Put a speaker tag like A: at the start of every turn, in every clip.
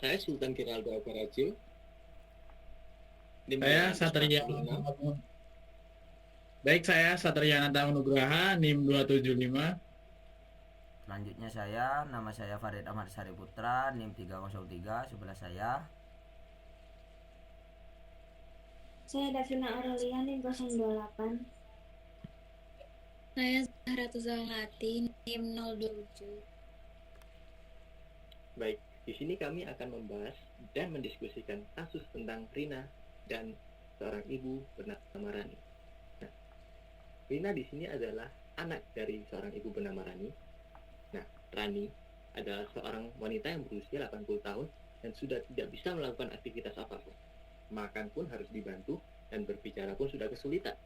A: saya Sultan Kiraldo Agarajo.
B: Saya Satria. Baik, saya Satria Nanta Nugraha, NIM 275.
C: Selanjutnya nama saya Farid Ahmad Sariputra, NIM 303. Sebelah saya
D: Davina Aurelia, NIM 028.
E: Saya Zahra Tuzalati, NIM 027.
A: Baik, di sini kami akan membahas dan mendiskusikan kasus tentang Rina dan seorang ibu bernama Rani. Nah, Rina di sini adalah anak dari seorang ibu bernama Rani. Nah, Rani adalah seorang wanita yang berusia 80 tahun dan sudah tidak bisa melakukan aktivitas apapun. Makan pun harus dibantu dan berbicara pun sudah kesulitan.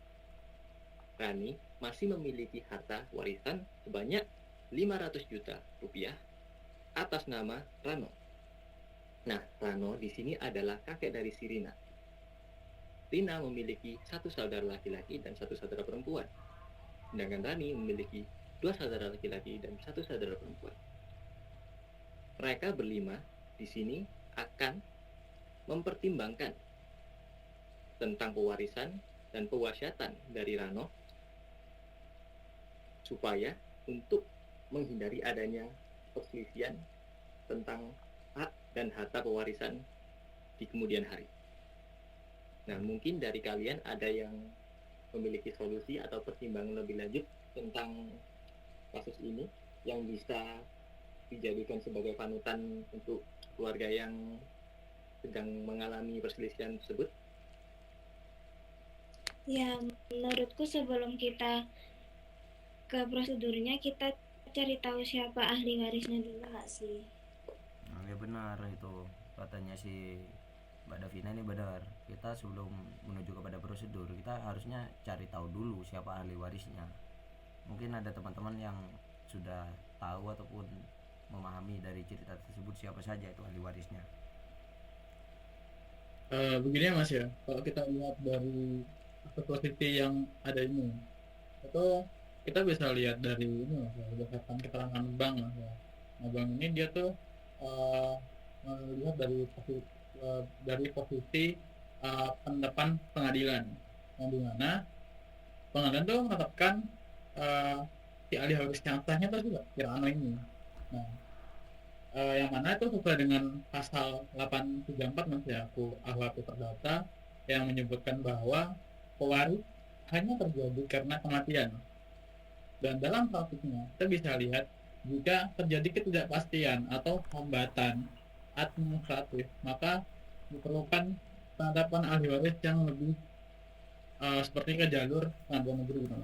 A: Rani masih memiliki harta warisan sebanyak 500 juta rupiah atas nama Rano. Nah, Rano di sini adalah kakek dari si Rina. Rina memiliki satu saudara laki-laki dan satu saudara perempuan. Sedangkan Rani memiliki dua saudara laki-laki dan satu saudara perempuan. Mereka berlima di sini akan mempertimbangkan tentang pewarisan dan pewasiatan dari Rano supaya untuk menghindari adanya perselisihan tentang hak dan harta pewarisan di kemudian hari. Nah, mungkin dari kalian ada yang memiliki solusi atau pertimbangan lebih lanjut tentang kasus ini yang bisa dijadikan sebagai panutan untuk keluarga yang sedang mengalami perselisihan tersebut?
D: Ya, menurutku sebelum kita ke prosedurnya, kita cari tahu siapa ahli warisnya dulu nggak sih?
C: ya benar itu katanya si Mbak Davina ini benar. Kita sebelum menuju kepada prosedur kita harusnya cari tahu dulu siapa ahli warisnya. Mungkin ada teman-teman yang sudah tahu ataupun memahami dari cerita tersebut siapa saja itu ahli warisnya.
B: Begini ya Mas ya, kalau kita lihat dari posisi yang ada ini, itu kita bisa lihat dari ini Mas, ya, berdasarkan keterangan bank Mas, ya. Nah, bank ini dia tuh melihat dari posisi penetapan pengadilan, yang dimana pengadilan tuh menetapkan si ahli waris yang sahnya itu juga Kirano ini. Nah, yang mana itu sesuai dengan pasal 834 Mas ya, aku terdata yang menyebutkan bahwa pewaris hanya terjadi karena kematian. Dan dalam kasusnya kita bisa lihat jika terjadi ketidakpastian atau hambatan administratif, maka diperlukan penetapan ahli waris yang lebih seperti ke jalur pengadilan negeri gitu.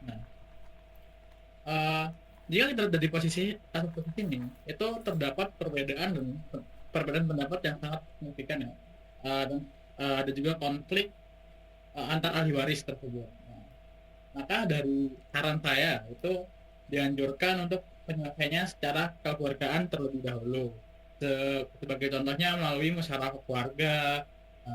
B: Nah, jika kita ada di kasus posisi ini, itu terdapat perbedaan pendapat yang sangat signifikan ya, dan ada juga konflik antar ahli waris tersebut. Nah, maka dari saran saya itu dianjurkan untuk penyelesaiannya secara kekeluargaan terlebih dahulu. Sebagai contohnya melalui musyawarah keluarga.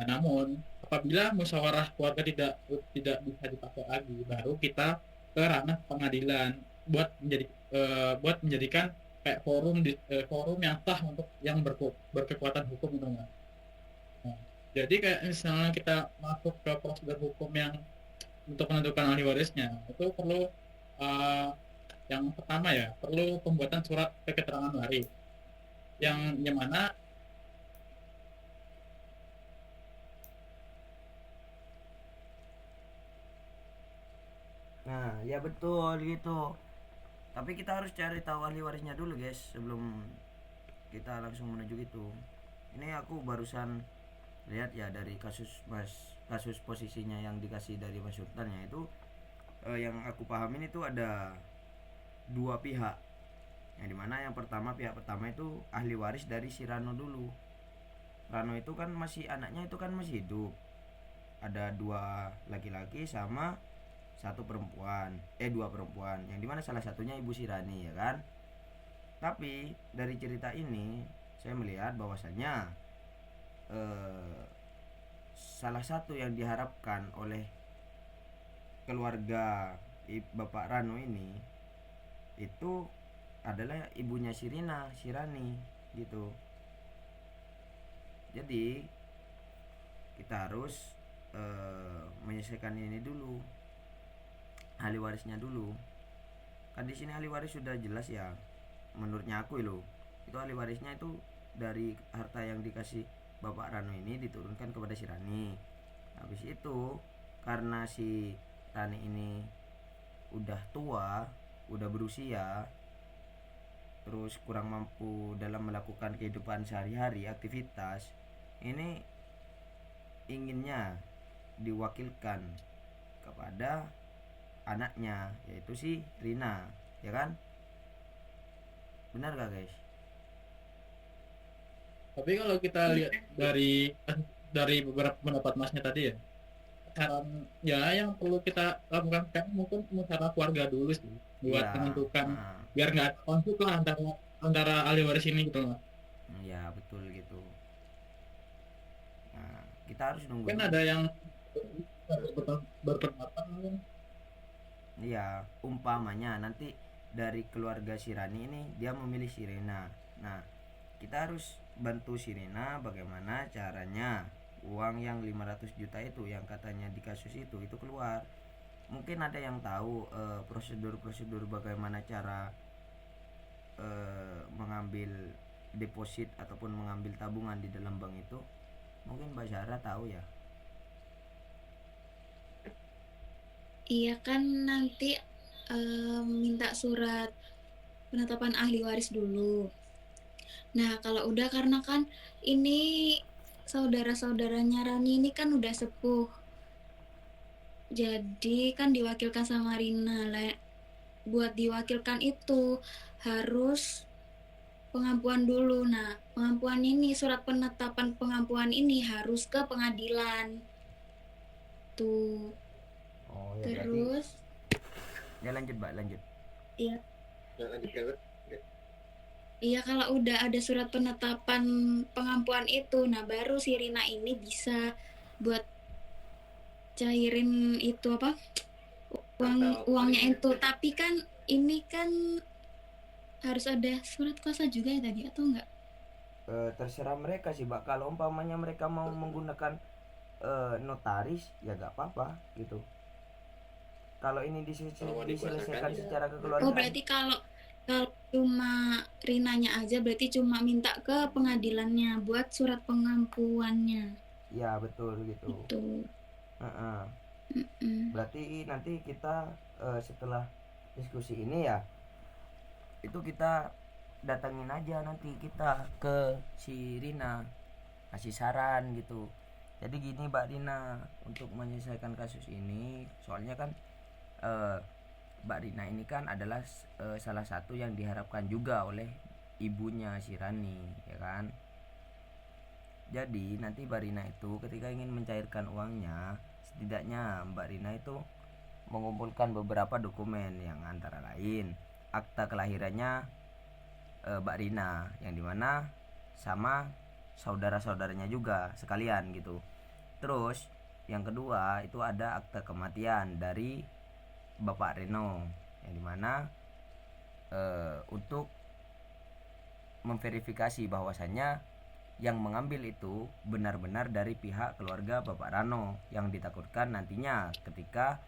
B: Namun apabila musyawarah keluarga tidak bisa dipakai lagi, baru kita ke ranah pengadilan buat menjadikan kayak forum yang sah untuk yang berkekuatan hukum itu Mas. Nah, jadi kayak misalnya kita masuk ke prosedur hukum yang untuk menentukan ahli warisnya, itu perlu yang pertama ya, perlu pembuatan surat keterangan waris yang mana
C: Nah, ya betul gitu. Tapi kita harus cari tahu ahli warisnya dulu, guys, sebelum kita langsung menuju itu. Ini aku barusan lihat ya dari kasus posisinya yang dikasih dari Mas Sultan ya itu yang aku pahamin itu ada dua pihak. Yang dimana yang pihak pertama itu ahli waris dari si Rano dulu. Rano itu kan masih anaknya itu kan masih hidup. Ada dua laki-laki sama dua perempuan, yang dimana salah satunya ibu Sirani ya kan. Tapi dari cerita ini saya melihat bahwasanya salah satu yang diharapkan oleh keluarga Bapak Rano ini itu adalah ibunya Sirani gitu. Jadi kita harus menyelesaikan ini dulu, ahli warisnya dulu. Kan di sini ahli waris sudah jelas ya, menurutnya aku loh. Itu ahli warisnya itu dari harta yang dikasih Bapak Rano ini diturunkan kepada si Rani. Habis itu karena si Rani ini udah tua, udah berusia, terus kurang mampu dalam melakukan kehidupan sehari-hari, aktivitas, ini inginnya diwakilkan kepada anaknya, yaitu si Rina, ya kan? Benar gak guys?
B: Tapi kalau kita lihat dari beberapa pendapat masnya tadi ya, saran ya yang perlu kita lakukan kan mungkin musyawarah keluarga dulu sih buat
C: Iya.
B: menentukan
C: Nah,
B: biar nggak ada konflik lah antara ahli waris ini gitu lah.
C: ya betul gitu. Nah, kita harus nunggu
B: Kan
C: dulu.
B: ada yang berpendapat mungkin.
C: Iya, umpamanya nanti dari keluarga si Rani ini dia memilih si Rina. Nah, kita harus bantu si Rina bagaimana caranya uang yang 500 juta itu yang katanya di kasus itu keluar. Mungkin ada yang tahu prosedur-prosedur bagaimana cara mengambil deposit ataupun mengambil tabungan di dalam bank itu. Mungkin Mbak Zahra tahu ya.
E: Iya kan nanti minta surat penetapan ahli waris dulu. Nah kalau udah, karena kan ini saudara-saudaranya Rani ini kan udah sepuh, jadi kan diwakilkan sama Rina lah. Buat diwakilkan itu harus pengampuan dulu. Nah pengampuan ini, surat penetapan pengampuan ini harus ke pengadilan tuh.
C: Oh ya, berarti
E: Terus
C: ya lanjut Mbak, lanjut.
E: iya
A: Nah, lanjutkan, Beb.
E: iya kalau udah ada surat penetapan pengampuan itu, nah baru si Rina ini bisa buat cairin itu apa, uangnya itu. Tapi kan ini kan harus ada surat kuasa juga ya tadi, atau enggak?
C: Terserah mereka sih Mbak. Kalau umpamanya mereka mau menggunakan notaris ya gak apa-apa gitu. Kalau ini
A: Kalau mau
C: diselesaikan
A: dikuasakan ya.
C: secara kekeluargaan.
E: Oh berarti kalau cuma Rinanya aja berarti cuma minta ke pengadilannya buat surat pengampuannya
C: Ya betul gitu.
E: itu.
C: Heeh.
E: Mm-mm.
C: Berarti nanti kita setelah diskusi ini ya, itu kita datangin aja nanti kita ke si Rina, kasih saran gitu. Jadi gini Mbak Rina, untuk menyelesaikan kasus ini, soalnya kan Mbak Rina ini kan adalah salah satu yang diharapkan juga oleh ibunya si Rani, ya kan. Jadi nanti Mbak Rina itu ketika ingin mencairkan uangnya, setidaknya Mbak Rina itu mengumpulkan beberapa dokumen yang antara lain akta kelahirannya Mbak Rina, yang dimana sama saudara-saudaranya juga sekalian gitu. Terus yang kedua itu ada akta kematian dari Bapak Reno, yang dimana untuk memverifikasi bahwasannya yang mengambil itu benar-benar dari pihak keluarga Bapak Rano, yang ditakutkan nantinya ketika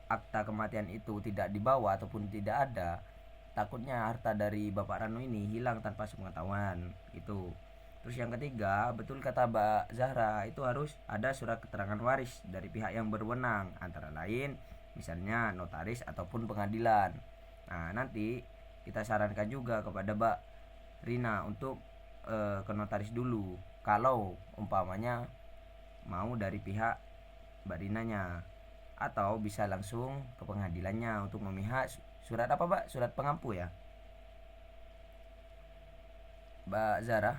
C: akta kematian itu tidak dibawa ataupun tidak ada, takutnya harta dari Bapak Rano ini hilang tanpa sepengetahuan gitu. Terus yang ketiga, betul kata Mbak Zahra, itu harus ada surat keterangan waris dari pihak yang berwenang, antara lain misalnya notaris ataupun pengadilan. Nah nanti kita sarankan juga kepada Mbak Rina untuk ke notaris dulu kalau umpamanya mau dari pihak Mbak Rinanya, atau bisa langsung ke pengadilannya untuk memihak surat apa Mbak? Surat pengampu ya Mbak Zara?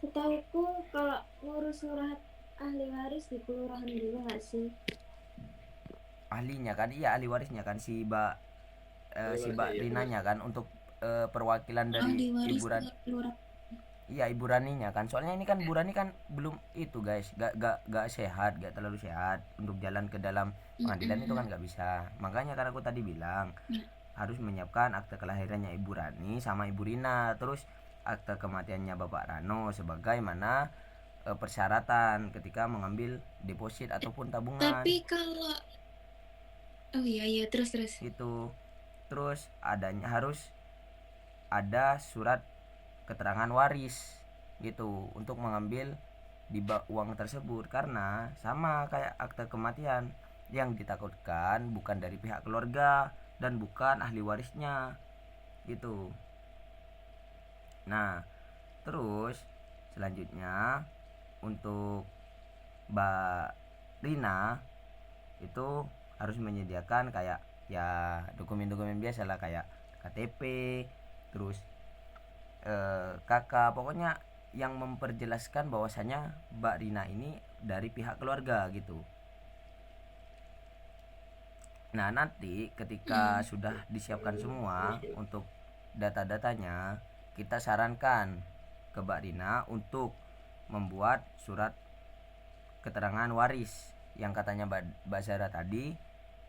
D: Setahuku kalau ngurus surat ahli waris di kelurahan dulu nggak sih?
C: Ahlinya kan, iya ahli warisnya kan si Mbak si Mbak
A: Iya,
C: Rinanya kan, untuk perwakilan dari
E: Ahli waris
C: Ibu Rani.
E: ke kelurahan.
C: Iya Ibu Raninya kan, soalnya ini kan Bu Rani kan belum itu guys, gak sehat, gak terlalu sehat untuk jalan ke dalam pengadilan itu kan gak bisa. Makanya kan aku tadi bilang harus menyiapkan akte kelahirannya Ibu Rani sama Ibu Rina, terus akte kematiannya Bapak Rano sebagaimana persyaratan ketika mengambil deposit ataupun tabungan.
E: Tapi kalau oh iya terus
C: Itu terus harus ada surat keterangan waris gitu untuk mengambil uang tersebut, karena sama kayak akte kematian yang ditakutkan bukan dari pihak keluarga dan bukan ahli warisnya gitu. Nah, terus selanjutnya untuk Mbak Rina itu harus menyediakan kayak ya dokumen-dokumen biasa lah, kayak KTP, terus kakak, pokoknya yang memperjelaskan bahwasanya Mbak Rina ini dari pihak keluarga gitu. Nah, nanti ketika sudah disiapkan semua untuk data-datanya, kita sarankan ke Mbak Rina untuk membuat surat keterangan waris yang katanya Mbak Zara tadi.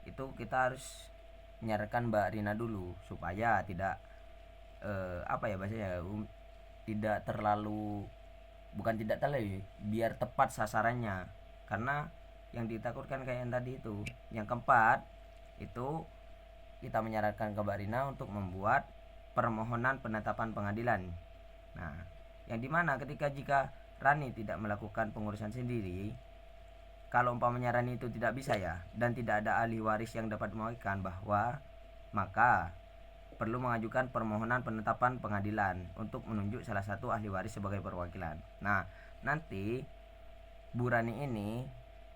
C: Itu kita harus menyarankan Mbak Rina dulu supaya tidak tidak terlalu, bukan tidak terlalu, biar tepat sasarannya. Karena yang ditakutkan kayak yang tadi itu. Yang keempat itu kita menyarankan ke Mbak Rina untuk membuat permohonan penetapan pengadilan. Nah, yang dimana jika Rani tidak melakukan pengurusan sendiri, kalau umpamanya Rani itu tidak bisa ya, dan tidak ada ahli waris yang dapat mewakilkan, bahwa maka perlu mengajukan permohonan penetapan pengadilan untuk menunjuk salah satu ahli waris sebagai perwakilan. Nah, nanti Bu Rani ini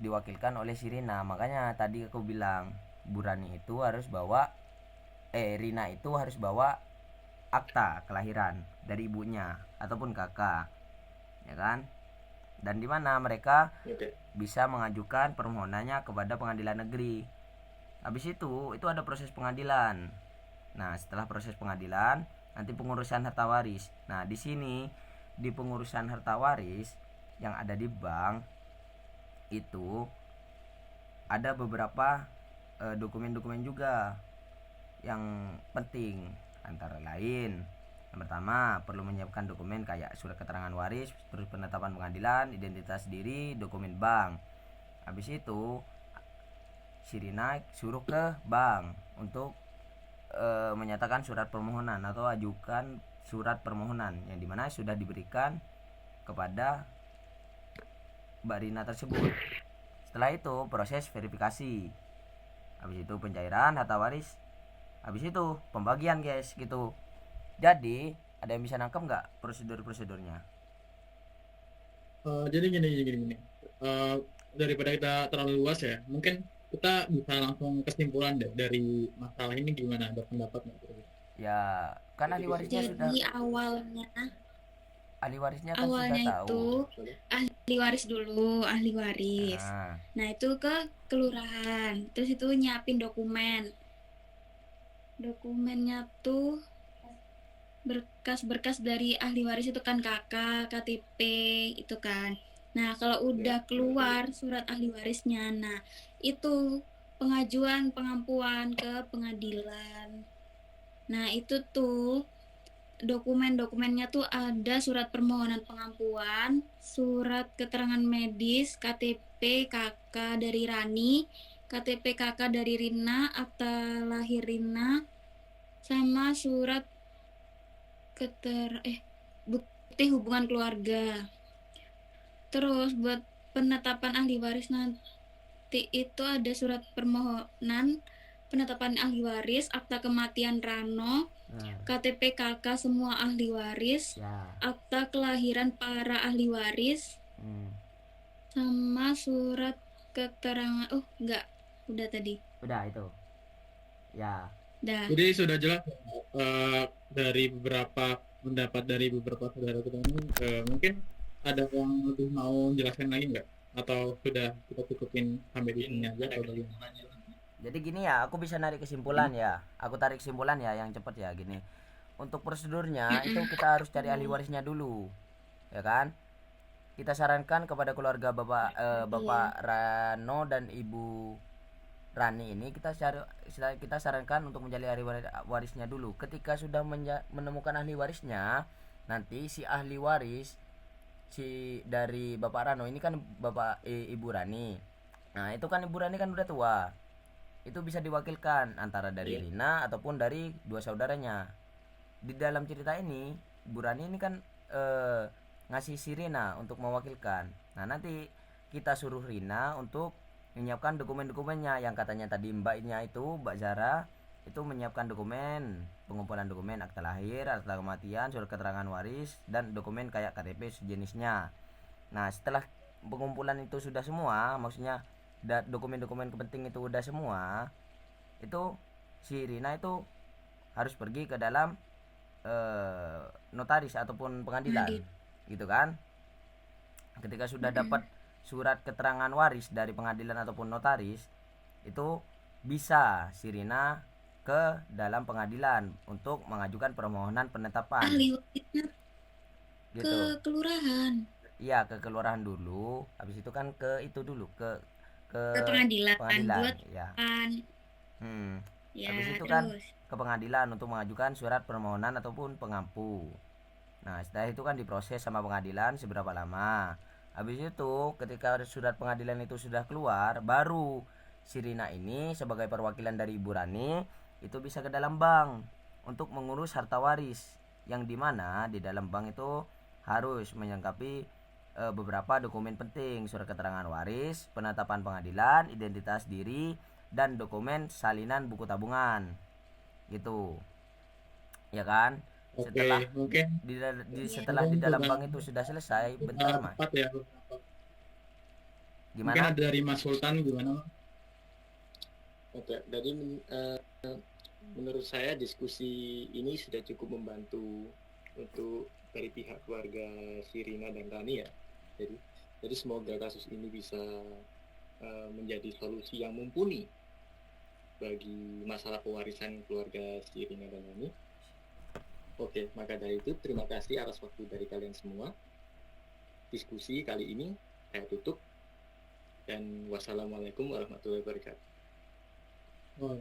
C: diwakilkan oleh si Rina. Makanya tadi aku bilang Bu Rani itu harus bawa Rina itu harus bawa akta kelahiran dari ibunya ataupun kakak, ya kan? Dan di mana mereka bisa mengajukan permohonannya kepada pengadilan negeri. Habis itu ada proses pengadilan. Nah, setelah proses pengadilan, nanti pengurusan harta waris. Nah, di sini di pengurusan harta waris yang ada di bank itu ada beberapa dokumen-dokumen juga yang penting, antara lain yang pertama perlu menyiapkan dokumen kayak surat keterangan waris, terus penetapan pengadilan, identitas diri, dokumen bank. Habis itu si Rina suruh ke bank untuk menyatakan surat permohonan atau ajukan surat permohonan yang dimana sudah diberikan kepada Mbak Rina tersebut. Setelah itu proses verifikasi, habis itu pencairan harta waris, habis itu pembagian guys gitu. Jadi ada yang bisa nangkep nggak prosedurnya?
B: Jadi gini. Daripada kita terlalu luas ya, mungkin kita bisa langsung kesimpulan deh dari masalah ini, gimana, ada pendapat nggak?
C: Ya, kan ahli warisnya
E: Jadi
C: sudah, ahli warisnya kan sudah
E: awalnya
C: tahu.
E: itu ahli waris dulu, ahli waris.
C: Nah,
E: Nah, itu ke kelurahan. Terus itu nyiapin dokumen. Dokumennya tuh berkas-berkas dari ahli waris itu kan kakak, KTP itu kan. Nah, kalau udah keluar surat ahli warisnya, nah itu pengajuan pengampuan ke pengadilan. Nah, itu tuh dokumen-dokumennya tuh ada surat permohonan pengampuan, surat keterangan medis, KTP kakak dari Rani, KTP kakak dari Rina, akta lahir Rina, sama surat bukti hubungan keluarga. Terus buat penetapan ahli waris nanti itu ada surat permohonan penetapan ahli waris, akta kematian Rano, KTP kakak semua ahli waris,
C: ya.
E: akta kelahiran para ahli waris, sama surat keterangan udah tadi.
C: Udah itu. Ya.
E: Dah.
B: Jadi sudah jelas dari beberapa pendapat dari beberapa saudara kita ini, mungkin ada yang lebih mau jelaskan lagi nggak? Atau sudah kita cukupin sampai di sini aja atau bagaimana?
C: Jadi gini ya, aku bisa narik kesimpulan ya. Aku tarik kesimpulan ya yang cepet ya gini. Untuk prosedurnya itu kita harus cari ahli warisnya dulu. Ya kan? Kita sarankan kepada keluarga Bapak Rano dan Ibu Rani ini kita sarankan untuk menjadi ahli warisnya dulu. Ketika sudah menemukan ahli warisnya, nanti si ahli waris si dari Bapak Rano ini kan Ibu Rani. Nah, itu kan Ibu Rani kan udah tua. Itu bisa diwakilkan antara dari
A: Iya.
C: Rina ataupun dari dua saudaranya. Di dalam cerita ini, Ibu Rani ini kan ngasih si Rina untuk mewakilkan. Nah, nanti kita suruh Rina untuk menyiapkan dokumen-dokumennya yang katanya tadi mbaknya itu Mbak Zara itu menyiapkan dokumen, pengumpulan dokumen akta lahir, akta kematian, surat keterangan waris, dan dokumen kayak KTP sejenisnya. Nah, setelah pengumpulan itu sudah semua, maksudnya dokumen-dokumen penting itu udah semua, itu si Rina itu harus pergi ke dalam notaris ataupun pengadilan, gitu kan? Ketika sudah dapat surat keterangan waris dari pengadilan ataupun notaris, itu bisa si Rina ke dalam pengadilan untuk mengajukan permohonan penetapan.
E: Ahli warisnya
C: Gitu.
E: ke kelurahan,
C: Iya, ke kelurahan dulu, habis itu kan ke itu dulu ke
E: ke pengadilan buat
C: ya.
E: ya
C: Habis itu kan
E: terus.
C: ke pengadilan untuk mengajukan surat permohonan ataupun pengampu. Nah, setelah itu kan diproses sama pengadilan seberapa lama. Habis itu ketika surat pengadilan itu sudah keluar, baru si Rina ini sebagai perwakilan dari Ibu Rani itu bisa ke dalam bank untuk mengurus harta waris, yang dimana di dalam bank itu harus melengkapi beberapa dokumen penting, surat keterangan waris, penetapan pengadilan, identitas diri, dan dokumen salinan buku tabungan. Gitu. Ya kan?
B: Oke,
C: Setelah
B: mungkin
C: setelah di dalam bank itu sudah selesai, bentar Mas.
B: tepat ya. Mungkin
C: Gimana?
B: ada dari Mas Sultan gimana? Mas?
A: Oke, jadi menurut saya diskusi ini sudah cukup membantu untuk dari pihak keluarga Sirina dan Rani ya. Jadi semoga kasus ini bisa menjadi solusi yang mumpuni bagi masalah pewarisan keluarga Sirina dan Rani. Oke, maka dari itu terima kasih atas waktu dari kalian semua. Diskusi kali ini saya tutup dan wassalamualaikum warahmatullahi wabarakatuh.
B: Oh,